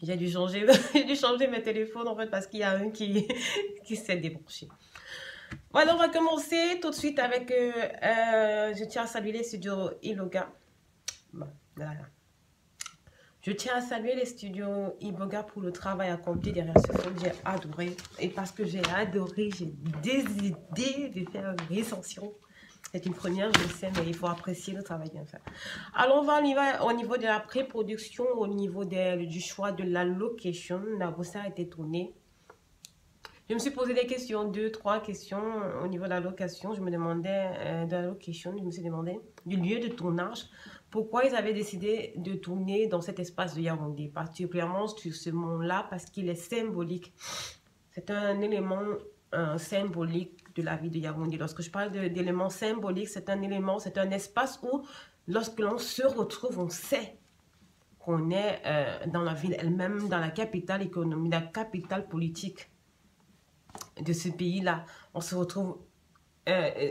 J'ai dû changer, j'ai dû changer mes téléphones en fait parce qu'il y a un qui s'est débranché. Voilà, on va commencer tout de suite avec, je tiens à saluer les studios Iboga. Bon, voilà. Je tiens à saluer les studios Iboga pour le travail accompli derrière ce film. J'ai adoré. Et parce que j'ai adoré, j'ai décidé de faire une recension. C'est une première, je sais, mais il faut apprécier le travail bien fait. Alors, on va au niveau de la pré-production, au niveau du choix de la location. Nabosa a été tourné. Je me suis posé des questions, 2-3 questions au niveau de la location. Je me demandais de la location, je me suis demandé du lieu de tournage. Pourquoi ils avaient décidé de tourner dans cet espace de Yaoundé, particulièrement sur ce mont-là, parce qu'il est symbolique. C'est un élément symbolique de la vie de Yaoundé. Lorsque je parle d'éléments symboliques, c'est un élément, c'est un espace où, lorsque l'on se retrouve, on sait qu'on est dans la ville elle-même, dans la capitale économique, la capitale politique de ce pays-là. On se retrouve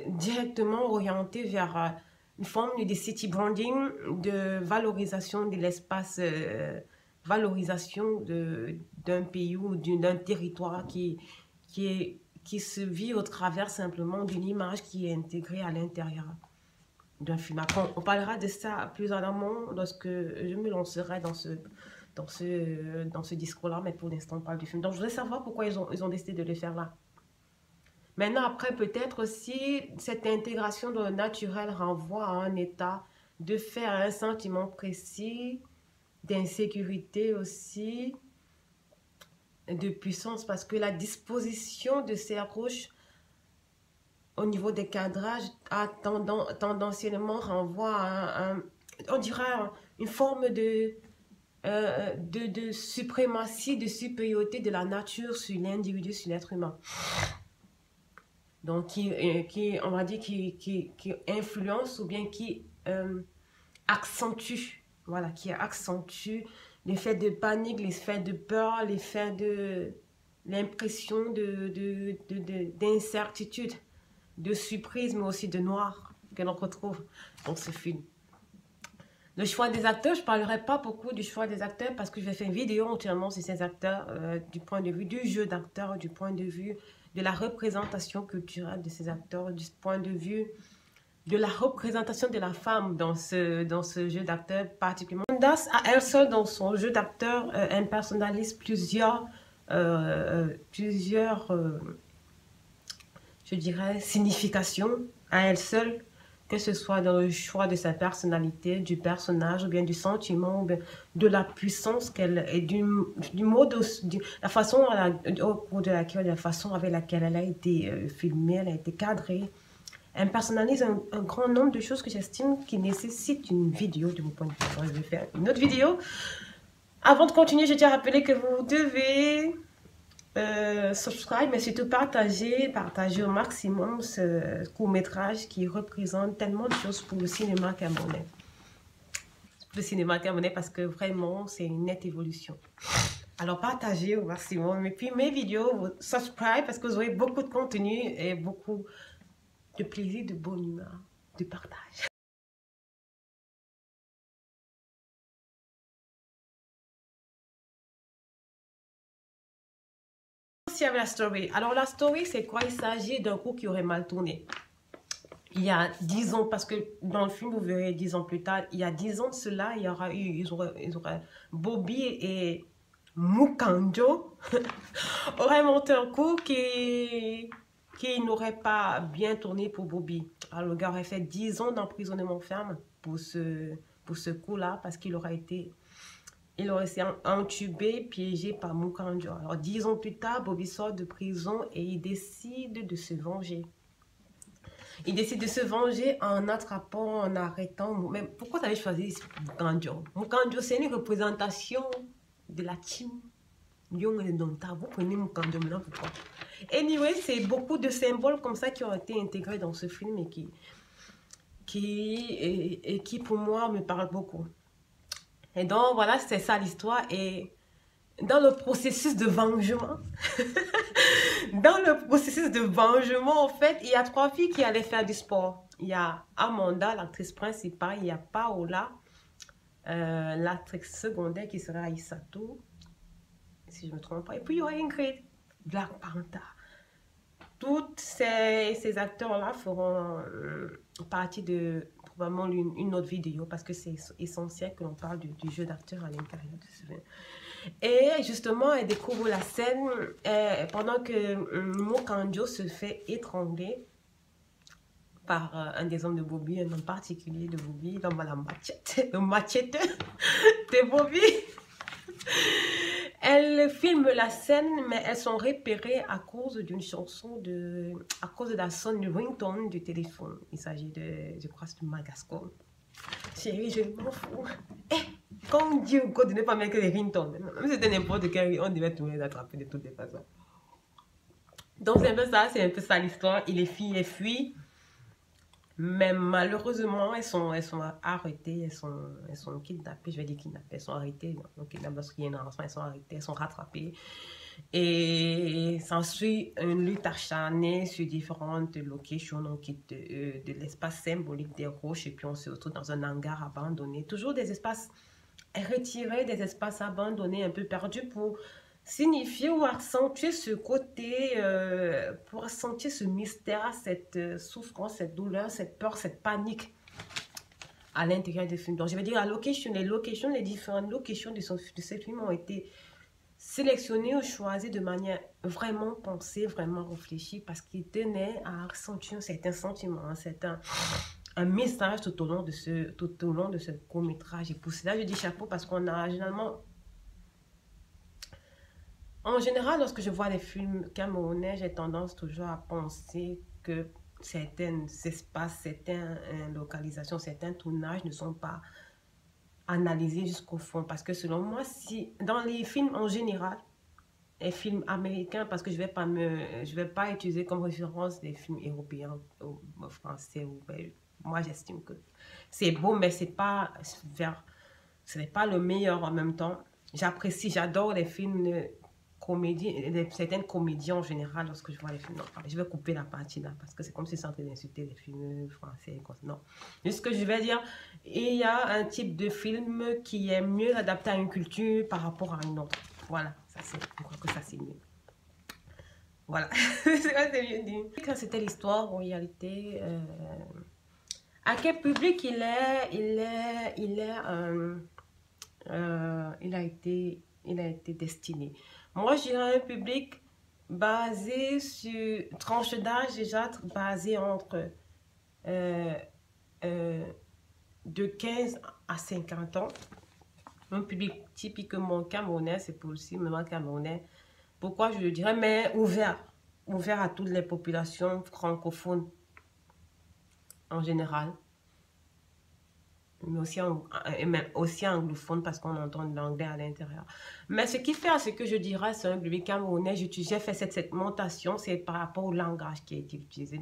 directement orienté vers une forme de city branding, de valorisation de l'espace, valorisation d'un pays ou d'un territoire qui se vit au travers simplement d'une image qui est intégrée à l'intérieur d'un film. Après, on parlera de ça plus en amont lorsque je me lancerai dans ce discours-là, mais pour l'instant, on parle du film. Donc, je voudrais savoir pourquoi ils ont décidé de le faire là. Maintenant, après, peut-être aussi, cette intégration dans le naturel renvoie à un état de fait, à un sentiment précis, d'insécurité aussi, de puissance, parce que la disposition de ces roches au niveau des cadrages a tendanciellement renvoie à, on dirait, une forme de suprématie, de supériorité de la nature sur l'individu, sur l'être humain. Donc, on va dire, qui influence ou bien qui accentue, voilà, qui accentue l'effet de panique, l'effet de peur, l'effet de l'impression d'incertitude, de surprise, mais aussi de noir que l'on retrouve dans ce film. Le choix des acteurs, je ne parlerai pas beaucoup du choix des acteurs parce que je vais faire une vidéo entièrement sur ces acteurs du point de vue du jeu d'acteur, du point de vue de la représentation culturelle de ces acteurs, du point de vue de la représentation de la femme dans ce jeu d'acteur particulièrement. Candace, à elle seule, dans son jeu d'acteur, impersonnalise plusieurs je dirais, significations à elle seule, que ce soit dans le choix de sa personnalité, du personnage, ou bien du sentiment, ou bien de la puissance qu'elle est, du mode, la façon au cours de laquelle, la façon avec laquelle elle a été filmée, elle a été cadrée. Elle personnalise un grand nombre de choses que j'estime qui nécessitent une vidéo de mon point de vue. Je vais faire une autre vidéo. Avant de continuer, je tiens à rappeler que vous devez subscribe, mais surtout partager au maximum ce court-métrage qui représente tellement de choses pour le cinéma camerounais. Le cinéma camerounais parce que vraiment, c'est une nette évolution. Alors, partagez au maximum. Et puis, mes vidéos, vous subscribe parce que vous aurez beaucoup de contenu et beaucoup de plaisir, de bonne humeur, de partage. Avec la story. Alors, la story, c'est quoi? Il s'agit d'un coup qui aurait mal tourné. Il y a 10 ans, parce que dans le film, vous verrez 10 ans plus tard, il y a 10 ans de cela, ils auraient Bobby et Mukanjo auraient monté un coup qui n'aurait pas bien tourné pour Bobby. Alors, le gars aurait fait 10 ans d'emprisonnement ferme pour ce coup-là, parce qu'il aurait été entubé, piégé par Mukanjo. Alors, 10 ans plus tard, Bobby sort de prison et il décide de se venger. Il décide de se venger en attrapant, en arrêtant. Mais pourquoi tu avais choisi Mukanjo? Mukanjo, c'est une représentation de la team. Vous prenez Mukanjo maintenant, pourquoi? Anyway, c'est beaucoup de symboles comme ça qui ont été intégrés dans ce film et qui pour moi, me parlent beaucoup. Et donc, voilà, c'est ça l'histoire. Et dans le processus de vengement, en fait, il y a 3 filles qui allaient faire du sport. Il y a Amanda, l'actrice principale. Il y a Paola, l'actrice secondaire qui sera Aïssatou. si je ne me trompe pas. Et puis il y aura Ingrid, Black Panther. Tous ces acteurs-là feront partie de probablement une autre vidéo parce que c'est essentiel que l'on parle du jeu d'acteur à l'intérieur de ce film. Et justement, elle découvre la scène pendant que Mokanjo se fait étrangler par un des hommes de Bobby, un homme particulier de Bobby, l'homme à la machette, le machette de Bobby. Elles filment la scène, mais elles sont repérées à cause d'une chanson à cause de la sonne du ringtone du téléphone. Il s'agit de, je crois, c'est de Magasco. Chérie, je m'en fous. Quand on dit au code de ne pas mettre les ringtones, même si c'était n'importe quel, on devait tout les attraper de toutes les façons. Donc c'est un peu ça l'histoire. Et les filles, elles fuient. Mais malheureusement, elles sont arrêtées, elles sont kidnappées, je vais dire kidnappées, elles sont arrêtées, donc kidnappées parce qu'il y a une raison, elles sont arrêtées, elles sont rattrapées. Et s'ensuit une lutte acharnée sur différentes locations, on quitte de l'espace symbolique des roches et puis on se retrouve dans un hangar abandonné. Toujours des espaces retirés, des espaces abandonnés, un peu perdus pour signifier ou accentuer ce côté, pour accentuer ce mystère, cette souffrance, cette douleur, cette peur, cette panique à l'intérieur du film. Donc je vais dire, les différentes locations de ce film ont été sélectionnées ou choisies de manière vraiment pensée, vraiment réfléchie, parce qu'ils tenaient à accentuer un certain sentiment, un message tout au long de ce court-métrage. Et pour cela, je dis chapeau parce qu'on a généralement... En général, lorsque je vois des films camerounais, j'ai tendance toujours à penser que certains espaces, certaines localisations, certains tournages ne sont pas analysés jusqu'au fond. Parce que selon moi, si dans les films en général, les films américains, parce que je vais pas utiliser comme référence des films européens ou français ou belges. Moi, j'estime que c'est beau, mais ce n'est pas le meilleur en même temps. J'apprécie, j'adore les films certaines comédies en général lorsque je vois les films. Non, je vais couper la partie là parce que c'est comme si c'est en train d'insulter les films français. Non, juste que je vais dire, il y a un type de film qui est mieux adapté à une culture par rapport à une autre. Voilà, je crois que ça c'est mieux. Voilà, c'est mieux dit. C'était l'histoire en réalité. À quel public il a été destiné. Moi, j'ai un public basé sur tranche d'âge déjà basé entre de 15 à 50 ans. Un public typiquement camerounais, c'est possiblement camerounais. Pourquoi je le dirais, mais ouvert à toutes les populations francophones en général. Mais aussi anglophone parce qu'on entend de l'anglais à l'intérieur. Mais ce qui fait, ce que je dirais, c'est un public camerounais. J'ai fait cette segmentation, c'est par rapport au langage qui a été utilisé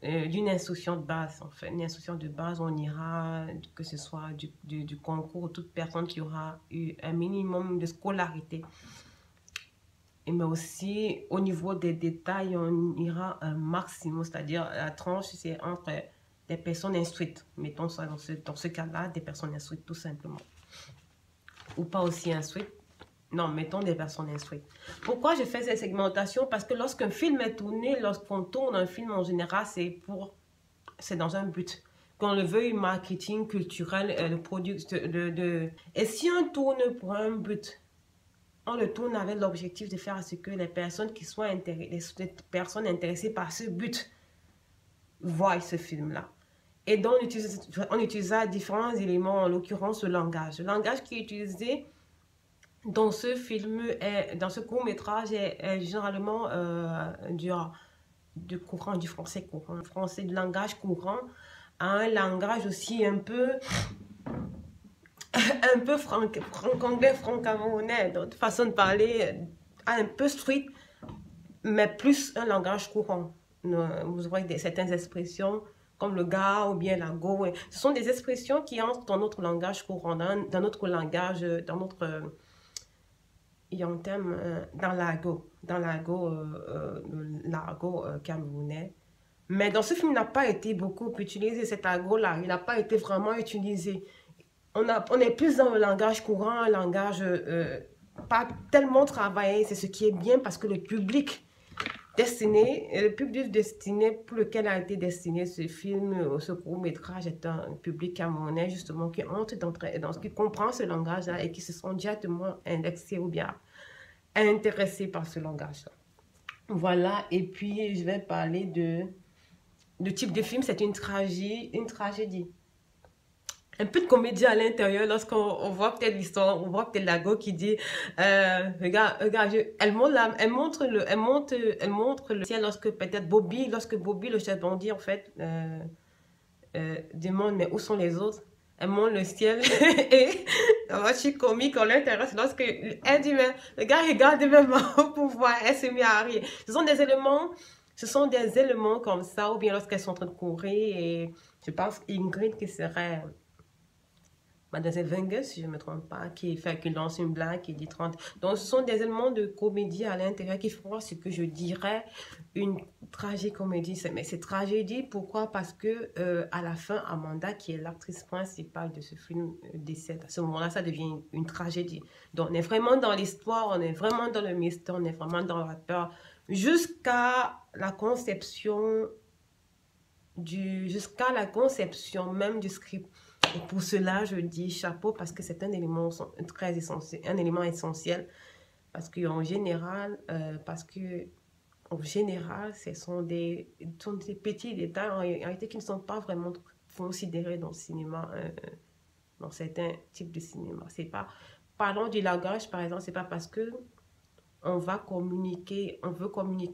d'une instruction de base. En fait, une instruction de base, on ira, que ce soit du concours, toute personne qui aura eu un minimum de scolarité. Mais aussi, au niveau des détails, on ira un maximum, c'est-à-dire la tranche, c'est entre des personnes instruites. Mettons ça dans ce cas-là, des personnes instruites tout simplement. Ou pas aussi instruites. Non, mettons des personnes instruites. Pourquoi je fais cette segmentation? Parce que lorsqu'un film est tourné, lorsqu'on tourne un film en général, c'est dans un but. Qu'on le veuille, marketing, culturel, le produit, Et si on tourne pour un but, on le tourne avec l'objectif de faire à ce que les personnes qui soient les personnes intéressées par ce but voient ce film-là. Et donc, on utilisa différents éléments, en l'occurrence le langage. Le langage qui est utilisé dans ce film, dans ce court-métrage, est généralement du français courant. Du langage courant à un langage aussi un peu franc-anglais, franc-camerounais, d'autres façons de parler, un peu street, mais plus un langage courant. Vous voyez certaines expressions comme le gars ou bien la go. Ce sont des expressions qui entrent dans notre langage courant, dans notre langage, il y a un thème dans l'argot camerounais. Mais dans ce film, il n'a pas été beaucoup utilisé, cet argot-là. Il n'a pas été vraiment utilisé. on est plus dans le langage courant, un langage pas tellement travaillé. C'est ce qui est bien parce que le public destiné pour lequel a été destiné ce film, ce court-métrage est un public camerounais justement qui entre dans ce qui comprend ce langage-là et qui se sont directement indexés ou bien intéressés par ce langage-là. Voilà, et puis je vais parler de type de film, c'est une tragédie. Un peu de comédie à l'intérieur lorsqu'on voit peut-être l'histoire, on voit peut-être la go qui dit regarde, elle montre le ciel lorsque peut-être Bobby, le chef bandit en fait demande mais où sont les autres, elle montre le ciel et je suis comique à l'intérieur, c'est lorsque elle dit mais le gars regarde même pour voir, elle se met à rire. Ce sont des éléments comme ça, ou bien lorsqu'elles sont en train de courir et je pense Ingrid qui serait Mademoiselle Wenger, si je ne me trompe pas, qui lance une blague, qui dit 30. Donc, ce sont des éléments de comédie à l'intérieur qui font ce que je dirais une tragicomédie. Mais c'est tragédie, pourquoi? Parce que à la fin, Amanda, qui est l'actrice principale de ce film, décède. À ce moment-là, ça devient une tragédie. Donc, on est vraiment dans l'histoire, on est vraiment dans le mystère, on est vraiment dans la peur, jusqu'à la conception même du script. Et pour cela, je dis chapeau parce que c'est un élément très essentiel, un élément essentiel parce qu'en général, ce sont des petits détails en réalité qui ne sont pas vraiment considérés dans le cinéma, dans certains types de cinéma. C'est pas, parlons du langage par exemple, c'est pas parce que on veut communiquer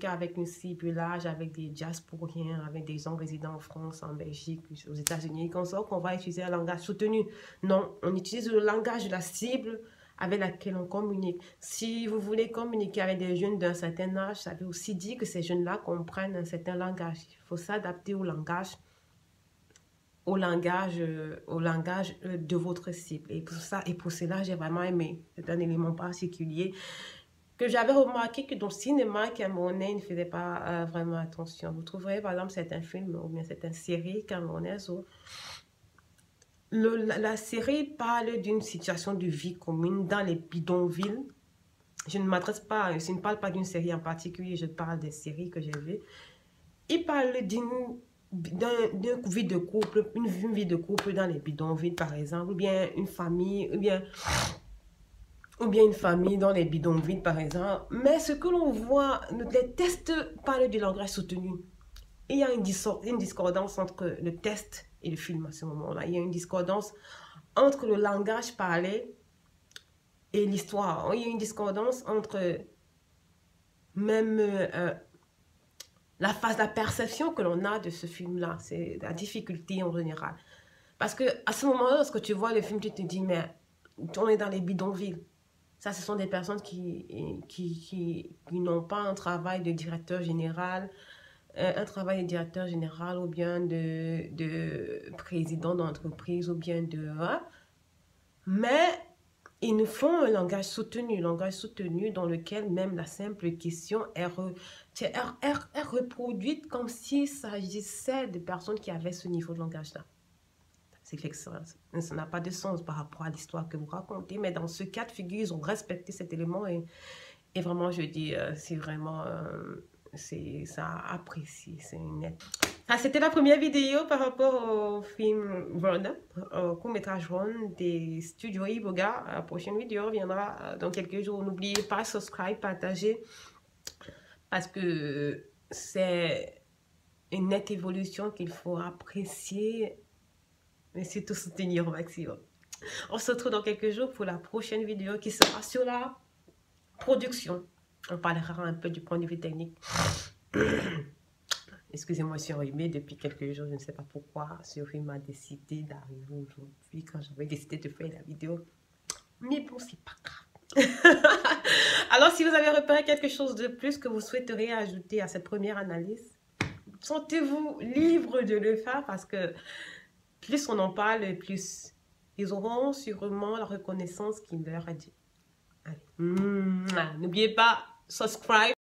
avec une cible large, avec des diasporiens, avec des gens résidant en France, en Belgique, aux États-Unis, qu'on va utiliser un langage soutenu. Non, on utilise le langage de la cible avec laquelle on communique. Si vous voulez communiquer avec des jeunes d'un certain âge, ça veut aussi dire que ces jeunes-là comprennent un certain langage. Il faut s'adapter au langage de votre cible. Et pour cela, j'ai vraiment aimé. C'est un élément particulier que j'avais remarqué que dans le cinéma camerounais, ils ne faisaient pas vraiment attention. Vous trouverez par exemple certains films ou bien certaines séries camerounaises où la série parle d'une situation de vie commune dans les bidonvilles. Je ne parle pas d'une série en particulier, je parle des séries que j'ai vues. Ils parlent d'une vie de couple, une vie de couple dans les bidonvilles par exemple, ou bien une famille, ou bien une famille dans les bidonvilles, par exemple. Mais ce que l'on voit, les tests parlent du langage soutenu. Il y a une discordance entre le test et le film à ce moment-là. Il y a une discordance entre le langage parlé et l'histoire. Il y a une discordance entre même la perception que l'on a de ce film-là. C'est la difficulté en général. Parce que à ce moment-là, lorsque tu vois le film, tu te dis, mais on est dans les bidonvilles. Ça, ce sont des personnes qui n'ont pas un travail de directeur général, ou bien de président d'entreprise, ou bien mais ils nous font un langage soutenu dans lequel même la simple question est reproduite comme s'il s'agissait de personnes qui avaient ce niveau de langage-là. C'est fait que ça n'a pas de sens par rapport à l'histoire que vous racontez, mais dans ce cas de figure, ils ont respecté cet élément et vraiment, je dis, c'est vraiment, ça apprécie, c'est net. Ah, c'était la première vidéo par rapport au film Run, au court-métrage Run des studios Iboga. La prochaine vidéo reviendra dans quelques jours. N'oubliez pas, subscribe, partager, parce que c'est une nette évolution qu'il faut apprécier, mais surtout soutenir au maximum. On se retrouve dans quelques jours pour la prochaine vidéo qui sera sur la production. On parlera un peu du point de vue technique. Excusez-moi, je suis enrhumée depuis quelques jours. Je ne sais pas pourquoi Sophie m'a décidé d'arriver aujourd'hui quand j'avais décidé de faire la vidéo. Mais bon, c'est pas grave. Alors, si vous avez repéré quelque chose de plus que vous souhaiteriez ajouter à cette première analyse, sentez-vous libre de le faire parce que plus on en parle, plus ils auront sûrement la reconnaissance qu'il leur a dit. Allez. N'oubliez pas, subscribe.